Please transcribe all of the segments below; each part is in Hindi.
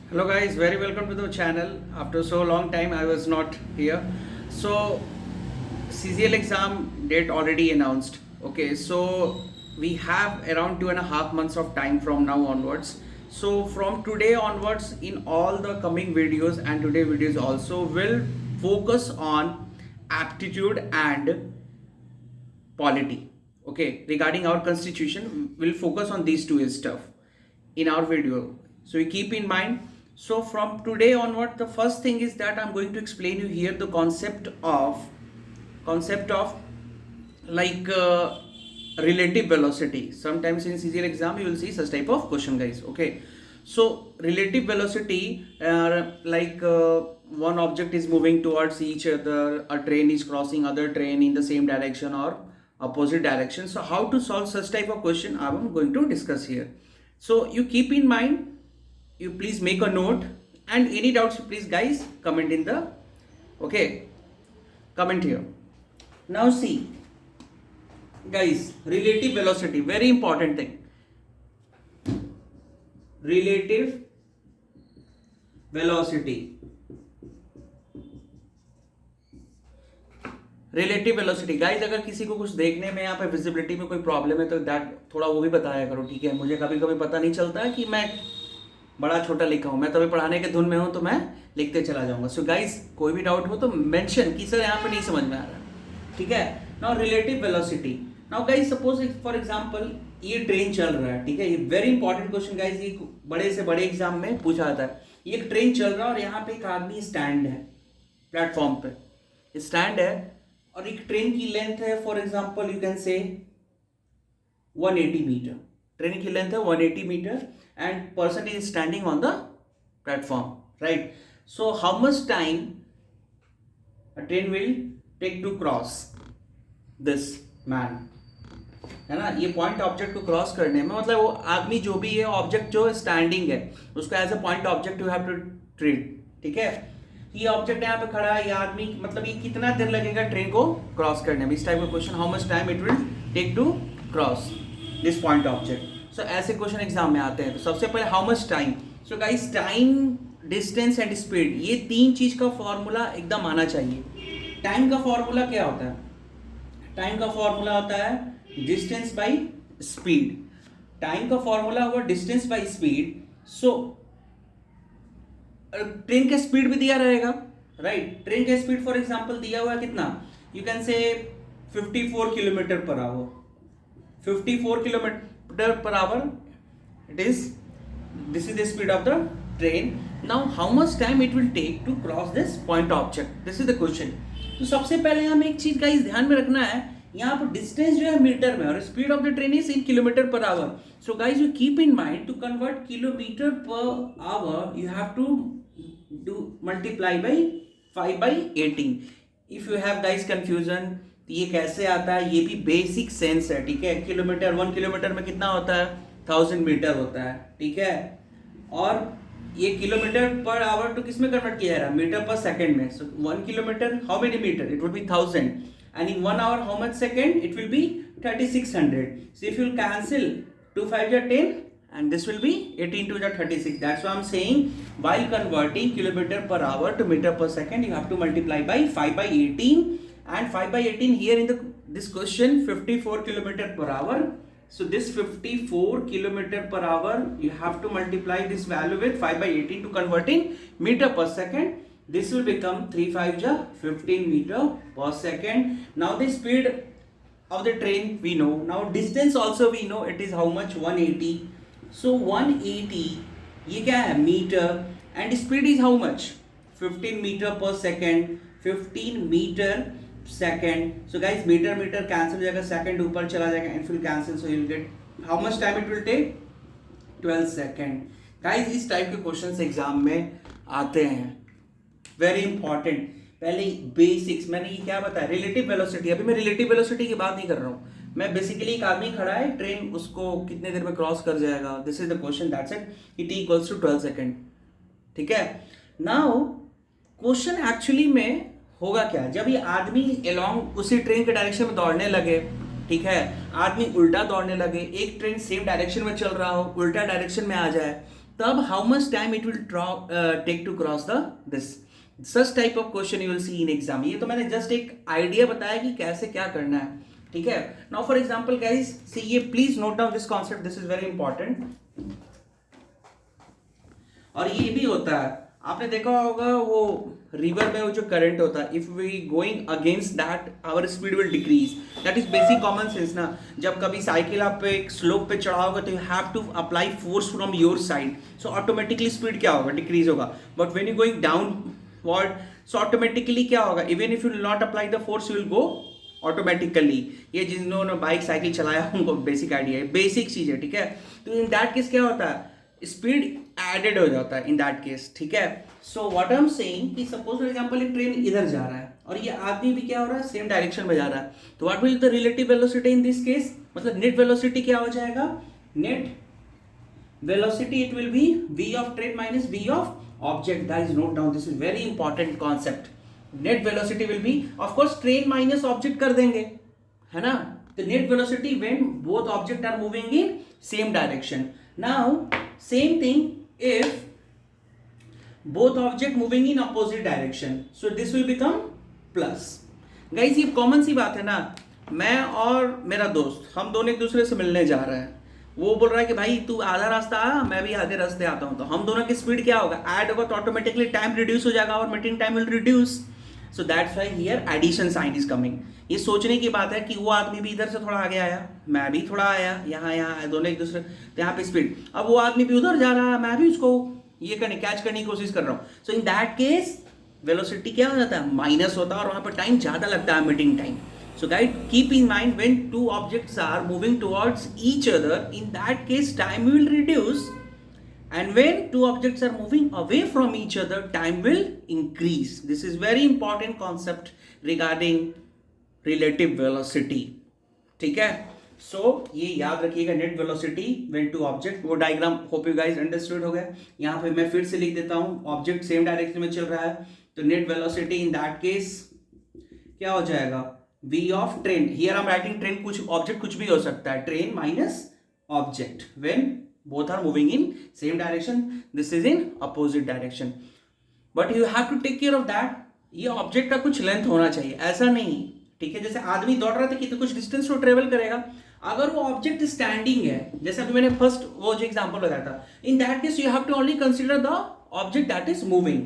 Hello guys, very welcome to the channel. After so long time I was not here. So CCL exam date already announced. Okay, so we have around 2.5 months of time from now onwards. So from today onwards in all the coming videos and today videos also will focus on aptitude and polity. Okay, regarding our constitution we'll focus on these two stuff in our video, so you keep in mind. So from today onward the first thing is that I'm going to explain you here the concept of like relative velocity. Sometimes in CGL exam you will see such type of question, guys. Okay, so relative velocity, one object is moving towards each other, a train is crossing other train in the same direction or opposite direction. So how to solve such type of question I'm going to discuss here. So you keep in mind, you please make a note, and any doubts please guys comment in the comment here. Now see guys, relative velocity, very important thing. Relative velocity, relative velocity guys, अगर किसी को कुछ देखने में यहाँ पे विजिबिलिटी में कोई प्रॉब्लम है तो दैट थोड़ा वो भी बताया करो, ठीक है। मुझे कभी कभी पता नहीं चलता है कि मैं बड़ा छोटा लिखा हूँ, मैं तभी पढ़ाने के धुन में हूँ तो मैं लिखते चला जाऊंगा। सो गाइज कोई भी डाउट हो तो मेंशन कि सर यहाँ पे नहीं समझ में आ रहा, ठीक है। Now relative velocity, now guys suppose for example ये ट्रेन चल रहा है, ठीक है। ये वेरी इंपॉर्टेंट क्वेश्चन गाइज, ये बड़े से बड़े एग्जाम में पूछा जाता है। ये ट्रेन चल रहा है और यहाँ पे एक आदमी स्टैंड है, प्लेटफॉर्म पे स्टैंड है, और एक ट्रेन की लेंथ है for example you can say 180 metre. Train की लेंथ है 180 metre and person is standing on the platform, right. So how much time a train will take to cross this man, है ना। ये पॉइंट ऑब्जेक्ट को क्रॉस करने में, मतलब वो आदमी जो भी है, ऑब्जेक्ट जो स्टैंडिंग है उसको as a point object you have to treat, ठीक है। ये ऑब्जेक्ट यहाँ पे खड़ा है, ये आदमी, मतलब ये कितना देर लगेगा ट्रेन को क्रॉस करने में, इस टाइप का question, how much time it will take to cross this point object. So ऐसे क्वेश्चन एग्जाम में आते हैं। तो सबसे पहले how much time, so guys time, distance and speed, ये तीन चीज का फॉर्मूला एकदम आना चाहिए। टाइम का फॉर्मूला क्या होता है? टाइम का फॉर्मूला होता है डिस्टेंस बाई स्पीड। टाइम का फॉर्मूला हुआ distance by speed. So train का स्पीड भी दिया रहेगा, राइट। ट्रेन का स्पीड फॉर एग्जांपल दिया हुआ है कितना, you can say 54 kilometre per hour, 54 kilometre per hour it is, this is the speed of the train. Now how much time it will take to cross this point object, this is the question. तो सबसे पहले हमें एक चीज गाइस ध्यान में रखना है, यहाँ पर डिस्टेंस जो है मीटर में और speed of the train is in kilometre per hour. So guys you keep in mind to convert kilometre per hour you have to do multiply by 5/18। if you have guys confusion ये कैसे आता है, ये भी बेसिक सेंस है, ठीक है। किलोमीटर, 1 किलोमीटर में कितना होता है, 1000 मीटर होता है, ठीक है। और ये किलोमीटर पर आवर टू किस में कन्वर्ट किया जा रहा है, मीटर पर सेकंड में। सो 1 kilometre how many metre, it would be 1000 and in 1 hour how much second, it will be 3600। so if you cancel 2 5 are 10 and this will be 18 to the 36। that's why I'm saying while converting kilometer per hour to meter per second you have to multiply by 5/18, and 5/18 here in this question 54 kilometer per hour। so this 54 kilometer per hour you have to multiply this value with 5/18 to convert in meter per second। this will become 3 5 ja 15 meter per second। now the speed of the train we know, now distance also we know, it is how much, 180। so 180 ये क्या है, metre, and speed is how much, 15 metre per second, 15 metre second. So guys metre metre cancel हो जाएगा, सेकेंड ऊपर चला जाएगा एंड फिर cancel, so you will get how much time it will take, 12 second. Guys इस टाइप के क्वेश्चन एग्जाम में आते हैं, वेरी इंपॉर्टेंट। पहले बेसिक्स मैंने ये क्या बताया, रिलेटिव वेलोसिटी। अभी मैं रिलेटिव वेलोसिटी की बात नहीं कर रहा हूँ, मैं बेसिकली एक आदमी खड़ा है, ट्रेन उसको कितने देर में क्रॉस कर जाएगा, this is the question, that's it, it equals to 12 second, ठीक है। नाउ क्वेश्चन एक्चुअली में होगा क्या, जब ये आदमी अलोंग उसी ट्रेन के डायरेक्शन में दौड़ने लगे, ठीक है, आदमी उल्टा दौड़ने लगे, एक ट्रेन सेम डायरेक्शन में चल रहा हो, उल्टा डायरेक्शन में आ जाए, तब how much time it will take to cross the this, such type of question you will see in exam. ये तो मैंने जस्ट एक आइडिया बताया कि कैसे क्या करना है, ठीक है। नाउ फॉर एग्जांपल गाइस सी, ये please note down this concept, this is very important. और ये भी होता है, आपने देखा होगा वो रिवर में वो जो करंट होता है, if we going against that our speed will decrease, that is basic common sense ना। जब कभी साइकिल आप एक स्लोप पे चढ़ाओगे तो you have to apply force from your side, so automatically speed क्या होगा, डिक्रीज होगा। But when you going downward, so automatically क्या होगा, even if you will not apply the force you will go automatically. ये जिन्होंने बाइक साइकिल चलाया उनको बेसिक आइडिया है, बेसिक चीज है, ठीक है। तो इन दैट केस क्या होता है, स्पीड एडेड हो जाता है इन दैट केस, ठीक है। So what I am saying कि सपोज फॉर एग्जांपल एक ट्रेन इधर जा रहा है और ये आदमी भी क्या हो रहा है, सेम डायरेक्शन में जा रहा है, तो what will the relative velocity in this case, मतलब नेट वेलोसिटी क्या हो जाएगा, net velocity it will be v of train minus v of object. Guys note down, this is very important concept. Net velocity will be of course train minus object कर देंगे, है ना, तो net velocity when both object are moving in same direction. Now same thing if both object moving in opposite direction, so this will become plus। guys ये कॉमन सी बात है ना, मैं और मेरा दोस्त हम दोनों एक दूसरे से मिलने जा रहे हैं, वो बोल रहा है कि भाई तू आधा रास्ता आ, मैं भी आधे रास्ते आता हूं, तो हम दोनों की स्पीड क्या होगा, ऐड होगा, तो ऑटोमेटिकली टाइम रिड्यूस हो जाएगा और meeting time will reduce. So that's why here addition sign is coming. ये सोचने की बात है कि वो आदमी भी इधर से थोड़ा आगे आया, मैं भी थोड़ा आया, यहाँ दोनों एक दूसरे, तो यहाँ पे स्पीड, अब वो आदमी भी उधर जा रहा है, मैं भी उसको ये कैच करने की कोशिश कर रहा हूँ। सो इन दैट केस वेलोसिटी क्या हो जाता है, माइनस होता है, और वहाँ पर टाइम ज़्यादा लगता है, meeting time. So guys, keep in mind when two objects are moving towards each other, in that case time will reduce, and when two objects are moving away from each other, time will increase. This is very important concept regarding relative velocity. ठीक है, so ये याद रखिएगा, net velocity when two object, वो diagram hope you guys understood हो गया। यहाँ पे मैं फिर से लिख देता हूँ, ऑब्जेक्ट सेम डायरेक्शन में चल रहा है, तो net velocity in that case क्या हो जाएगा, v of train, here I am writing train, कुछ ऑब्जेक्ट कुछ भी हो सकता है, train minus object when both are moving in same direction, this is in opposite direction. But you have to take care of that, ये ऑब्जेक्ट का कुछ लेंथ होना चाहिए, ऐसा नहीं, ठीक है। जैसे आदमी दौड़ रहा था कि तो कुछ डिस्टेंस तो ट्रेवल करेगा, अगर वो ऑब्जेक्ट स्टैंडिंग है, जैसे अभी मैंने फर्स्ट वो जो एग्जांपल बताया था, in that case you have to only consider the object that is moving,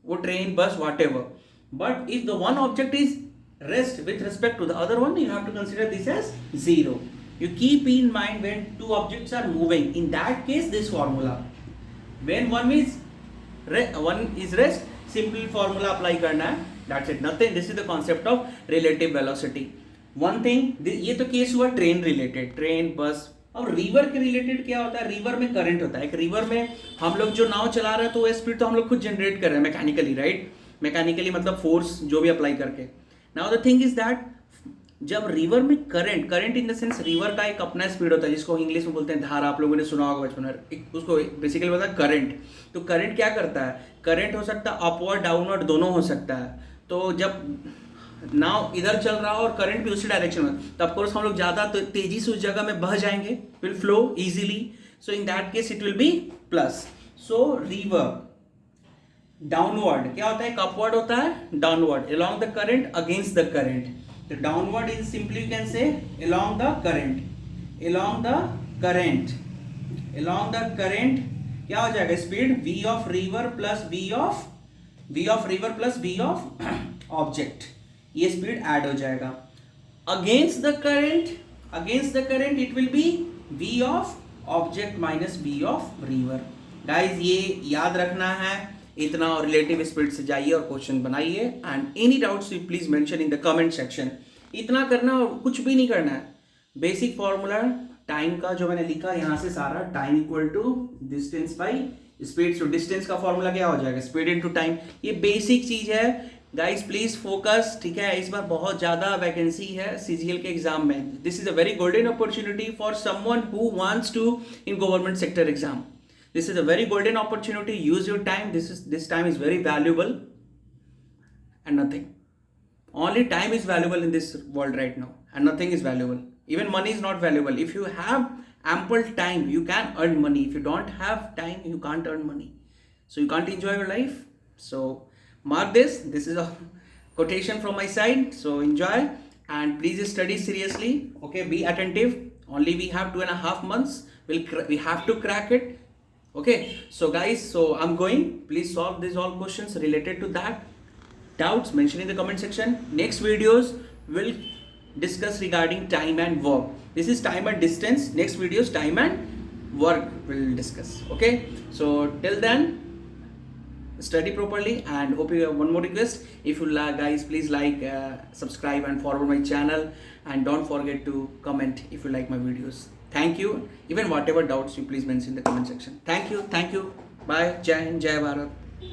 वो train bus whatever. But if the one object is rest with respect to the other one, you have to consider this as zero. You keep in mind when two objects are moving, in that case this formula, when one is rest, simple formula apply करना है, that's it, nothing। this is the concept of relative velocity। one thing, ये तो केस हुआ ट्रेन रिलेटेड, ट्रेन बस। अब रिवर के रिलेटेड क्या होता है, रिवर में करंट होता है, एक रिवर में हम लोग जो नाव चला रहे हैं तो वो स्पीड तो हम लोग खुद जनरेट कर रहे हैं मैकेनिकली, राइट, मैकेनिकली मतलब फोर्स जो भी अप्लाई करके। Now the thing is that जब रिवर में current in the sense river का एक अपना स्पीड होता है, जिसको इंग्लिश में बोलते हैं धारा, आप लोगों ने सुना होगा बचपन में, उसको बेसिकली बोलता है करंट। तो करंट क्या करता है, करंट हो सकता है अपवर्ड डाउनवर्ड दोनों हो सकता है। तो जब नाव इधर चल रहा हो और करंट भी उसी डायरेक्शन में, तो ऑफकोर्स हम लोग ज़्यादा तेजी से उस जगह में बह जाएंगे, will flow easily. So in that case it will B plus. So river downward क्या होता है, अपवर्ड होता है, downward along the current, against the current। तो downward is simply you can say along the current, along the current, along the current क्या हो जाएगा, speed v of river plus v of river plus v of object, ये स्पीड ऐड हो जाएगा। against the current it will be v of object minus v of river। Guys ये याद रखना है इतना, और रिलेटिव स्पीड से जाइए और क्वेश्चन बनाइए, and any doubts you please mention in the comment section. इतना करना और कुछ भी नहीं करना है, बेसिक फॉर्मूला टाइम का जो मैंने लिखा यहाँ से सारा, time equal to distance by speed. So distance का फॉर्मूला क्या हो जाएगा, स्पीड इनटू टाइम। ये बेसिक चीज है गाइस, प्लीज फोकस, ठीक है। इस बार बहुत ज्यादा वैकेंसी है सीजीएल के एग्जाम में, this is a very golden opportunity for someone who wants to in government sector exam. This is a very golden opportunity. Use your time. This time is very valuable, and nothing. Only time is valuable in this world right now, and nothing is valuable. Even money is not valuable. If you have ample time, you can earn money. If you don't have time, you can't earn money. So you can't enjoy your life. So mark this. This is a quotation from my side. So enjoy and please study seriously. Okay, be attentive. Only we have 2.5 months. We have to crack it. Okay, so guys, so I'm going. Please solve these all questions related to that. Doubts, mention in the comment section. Next videos will discuss regarding time and work. This is time and distance. Next videos, time and work will discuss. Okay, so till then, study properly and hope you have one more request. If you like, guys, please like, subscribe and follow my channel, and don't forget to comment if you like my videos. Thank you. Even whatever doubts you please mention in the comment section. Thank you. Bye. Jai Hind, Jai Bharat.